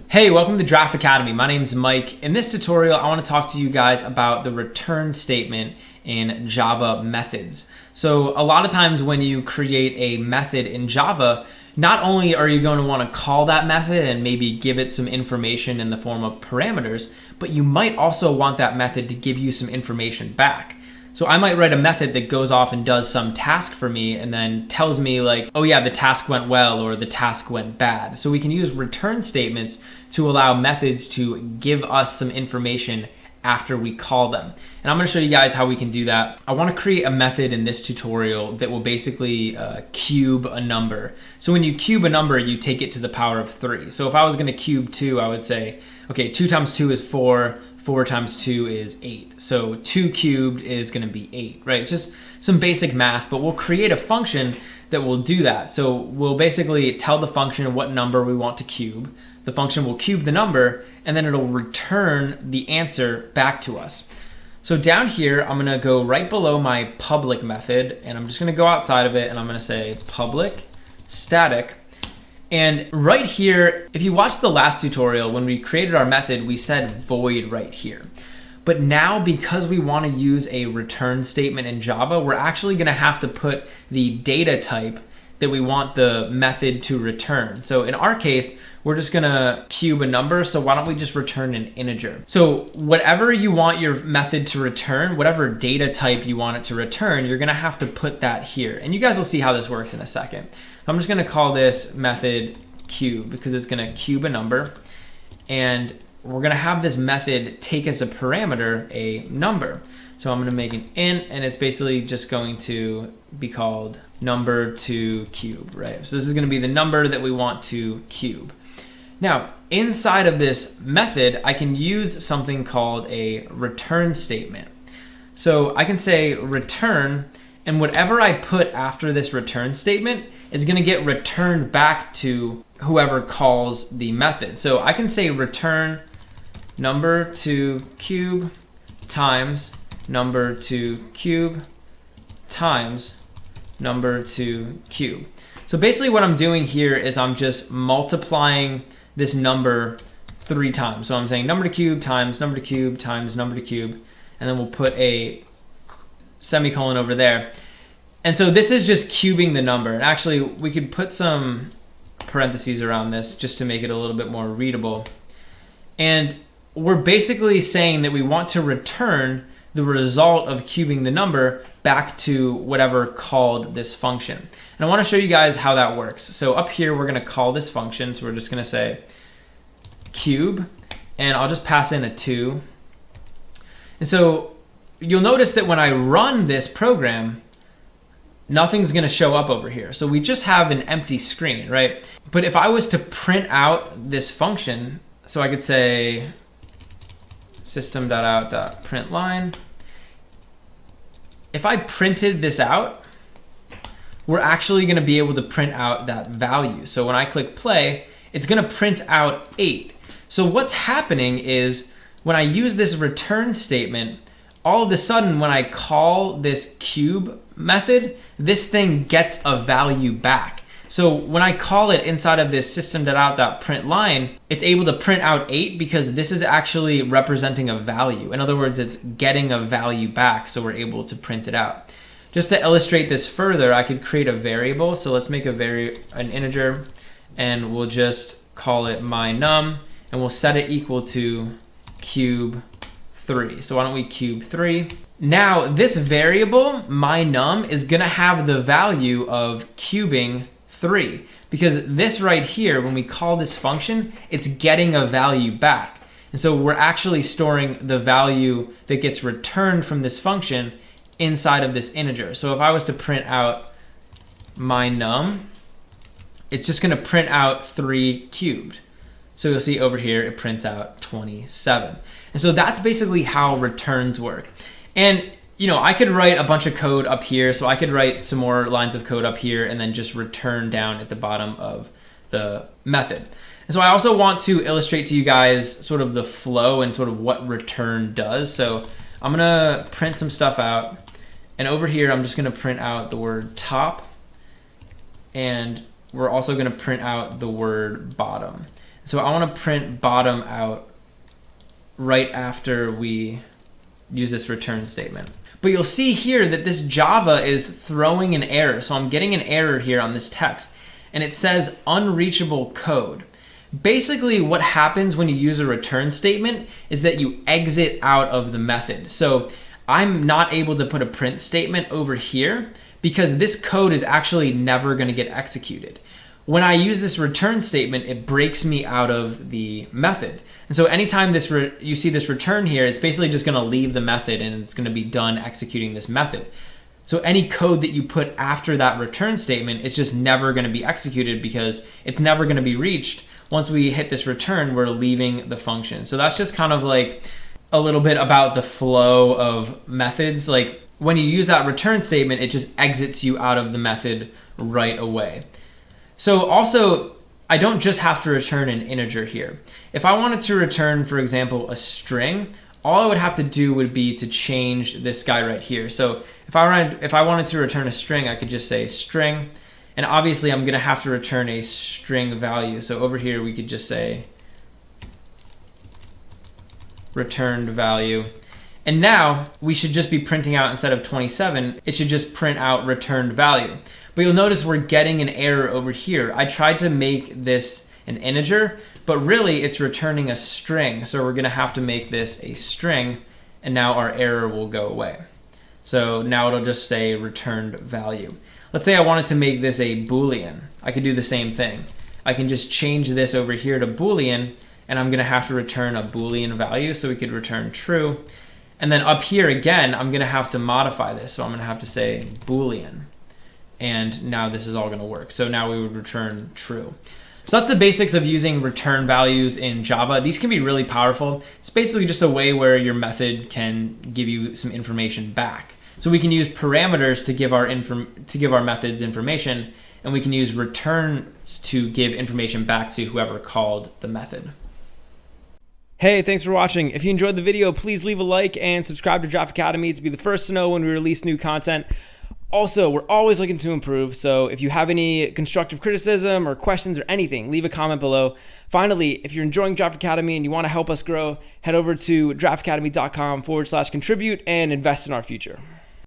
Hey, welcome to Draft Academy. My name is Mike. In this tutorial, I want to talk to you guys about the return statement in Java methods. So a lot of times when you create a method in Java, not only are you going to want to call that method and maybe give it some information in the form of parameters, but you might also want that method to give you some information back. So I might write a method that goes off and does some task for me and then tells me like, oh yeah, the task went well or the task went bad. So we can use return statements to allow methods to give us some information after we call them. And I'm gonna show you guys how we can do that. I wanna create a method in this tutorial that will basically cube a number. So when you cube a number, you take it to the power of 3. So if I was gonna cube 2, I would say, okay, 2 times 2 is 4, 4 times 2 is 8. So 2 cubed is gonna be 8, right? It's just some basic math, but we'll create a function that will do that. So we'll basically tell the function what number we want to cube. The function will cube the number, and then it'll return the answer back to us. So down here, I'm gonna go right below my public method, and I'm just gonna go outside of it, and I'm gonna say public static. And right here, if you watched the last tutorial, when we created our method, we said void right here. But now, because we want to use a return statement in Java, we're actually going to have to put the data type that we want the method to return. So in our case, we're just going to cube a number. So why don't we just return an integer? So whatever you want your method to return, whatever data type you want it to return, you're going to have to put that here. And you guys will see how this works in a second. I'm just going to call this method cube because it's going to cube a number. And we're going to have this method take as a parameter a number. So I'm going to make an int, and it's basically just going to be called number to cube, right? So this is going to be the number that we want to cube. Now, inside of this method, I can use something called a return statement. So I can say return, and whatever I put after this return statement is going to get returned back to whoever calls the method. So I can say return number to cube times number to cube times number to cube. So basically what I'm doing here is I'm just multiplying this number 3 times. So I'm saying number to cube times number to cube times number to cube, and then we'll put a semicolon over there. And so this is just cubing the number. And actually, we could put some parentheses around this just to make it a little bit more readable. And we're basically saying that we want to return the result of cubing the number back to whatever called this function. And I want to show you guys how that works. So up here, we're going to call this function. So we're just going to say cube, and I'll just pass in a 2. And so you'll notice that when I run this program, nothing's going to show up over here. So we just have an empty screen, right? But if I was to print out this function, so I could say system.out.println. If I printed this out, we're actually going to be able to print out that value. So when I click play, it's going to print out 8. So what's happening is when I use this return statement, all of a sudden when I call this cube method, this thing gets a value back. So when I call it inside of this system.out.println, it's able to print out 8 because this is actually representing a value. In other words, it's getting a value back, so we're able to print it out. Just to illustrate this further, I could create a variable. So let's make an integer, and we'll just call it my_num, and we'll set it equal to cube 3. So why don't we cube 3? Now this variable, my_num, is gonna have the value of cubing 3, because this right here, when we call this function, it's getting a value back. And so we're actually storing the value that gets returned from this function inside of this integer. So if I was to print out my_num, it's just gonna print out 3 cubed. So you'll see over here, it prints out 27. And so that's basically how returns work. And you know, I could write a bunch of code up here, so I could write some more lines of code up here and then just return down at the bottom of the method. And so I also want to illustrate to you guys sort of the flow and sort of what return does. So I'm gonna print some stuff out, and over here I'm just gonna print out the word top, and we're also gonna print out the word bottom. So I want to print bottom out right after we use this return statement. But you'll see here that this Java is throwing an error. So I'm getting an error here on this text, and it says unreachable code. Basically, what happens when you use a return statement is that you exit out of the method. So I'm not able to put a print statement over here because this code is actually never going to get executed. When I use this return statement, it breaks me out of the method. And so anytime you see this return here, it's basically just going to leave the method and it's going to be done executing this method. So any code that you put after that return statement is just never going to be executed because it's never going to be reached. Once we hit this return, we're leaving the function. So that's just kind of like a little bit about the flow of methods. Like when you use that return statement, it just exits you out of the method right away. So also, I don't just have to return an integer here. If I wanted to return, for example, a string, all I would have to do would be to change this guy right here. So if I wanted to return a string, I could just say string. And obviously, I'm going to have to return a string value. So over here, we could just say returned value. And now we should just be printing out, instead of 27, it should just print out returned value. But you'll notice we're getting an error over here. I tried to make this an integer, but really it's returning a string. So we're gonna have to make this a string, and now our error will go away. So now it'll just say returned value. Let's say I wanted to make this a Boolean. I could do the same thing. I can just change this over here to Boolean, and I'm gonna have to return a Boolean value, so we could return true. And then up here again, I'm gonna have to modify this. So I'm gonna have to say Boolean. And now this is all gonna work. So now we would return true. So that's the basics of using return values in Java. These can be really powerful. It's basically just a way where your method can give you some information back. So we can use parameters to give our methods information, and we can use returns to give information back to whoever called the method. Hey, thanks for watching. If you enjoyed the video, please leave a like and subscribe to Draft Academy to be the first to know when we release new content. Also, we're always looking to improve, so if you have any constructive criticism or questions or anything, leave a comment below. Finally, if you're enjoying Draft Academy and you want to help us grow, head over to draftacademy.com/contribute and invest in our future.